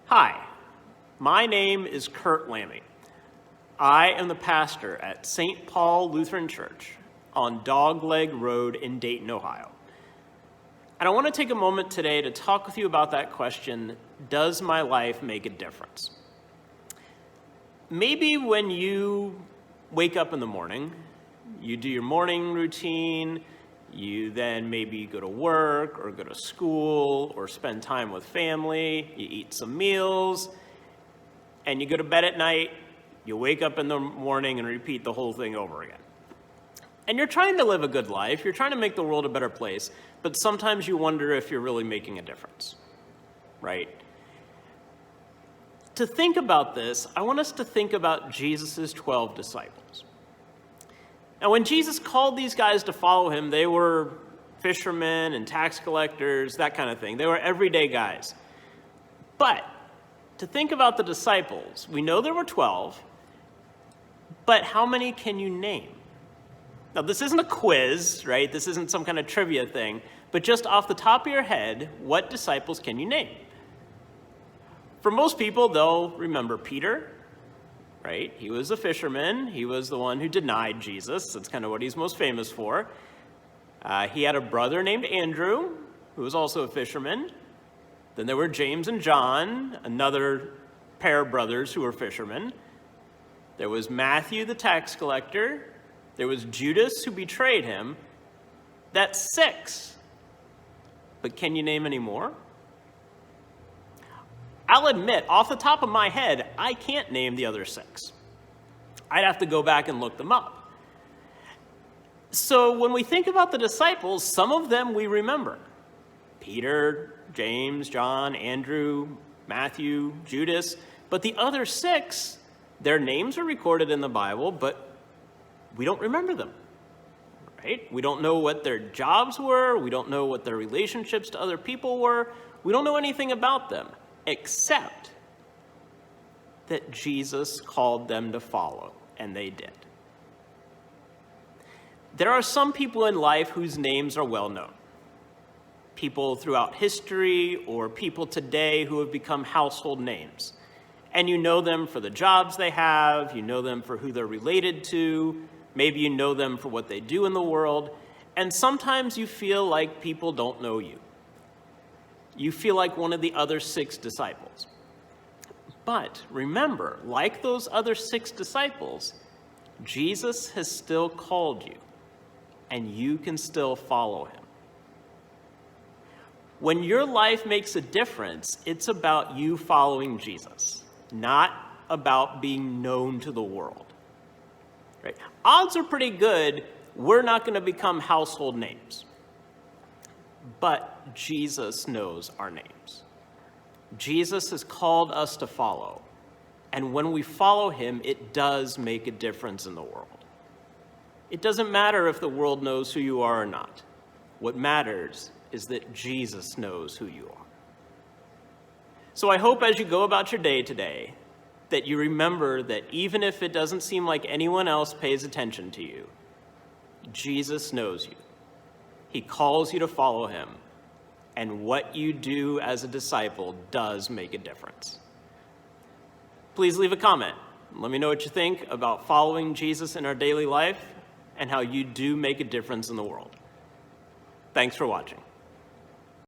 Hi, my name is Kurt Lammy. I am the pastor at St Paul Lutheran Church on Dogleg Road in Dayton, Ohio. And I want to take a moment today to talk with you about that question, does my life make a difference? Maybe when you wake up in the morning, you do your morning routine, you then maybe go to work or go to school or spend time with family, you eat some meals, and you go to bed at night, you wake up in the morning and repeat the whole thing over again. And you're trying to live a good life, you're trying to make the world a better place, but sometimes you wonder if you're really making a difference, right? To think about this, I want us to think about Jesus' 12 disciples. Now, when Jesus called these guys to follow him, they were fishermen and tax collectors, that kind of thing. They were everyday guys. But to think about the disciples, we know there were 12, but how many can you name? Now, this isn't a quiz, right? This isn't some kind of trivia thing, but just off the top of your head, what disciples can you name? For most people, they'll remember Peter, right? He was a fisherman. He was the one who denied Jesus. That's kind of what he's most famous for. He had a brother named Andrew, who was also a fisherman. Then there were James and John, another pair of brothers who were fishermen. There was Matthew, the tax collector. There was Judas, who betrayed him. That's 6. But can you name any more? I'll admit, off the top of my head, I can't name the other 6. I'd have to go back and look them up. So when we think about the disciples, some of them we remember. Peter, James, John, Andrew, Matthew, Judas. But the other 6, their names are recorded in the Bible, but we don't remember them, right? We don't know what their jobs were. We don't know what their relationships to other people were. We don't know anything about them, except that Jesus called them to follow, and they did. There are some people in life whose names are well known. People throughout history or people today who have become household names. And you know them for the jobs they have, you know them for who they're related to, maybe you know them for what they do in the world, and sometimes you feel like people don't know you. You feel like one of the other 6 disciples. But remember, like those other 6 disciples, Jesus has still called you, and you can still follow him. When your life makes a difference, it's about you following Jesus, not about being known to the world. Right? Odds are pretty good we're not going to become household names. But Jesus knows our names. Jesus has called us to follow. And when we follow him, it does make a difference in the world. It doesn't matter if the world knows who you are or not. What matters is that Jesus knows who you are. So I hope as you go about your day today, that you remember that even if it doesn't seem like anyone else pays attention to you, Jesus knows you. He calls you to follow him, and what you do as a disciple does make a difference. Please leave a comment. Let me know what you think about following Jesus in our daily life and how you do make a difference in the world. Thanks for watching.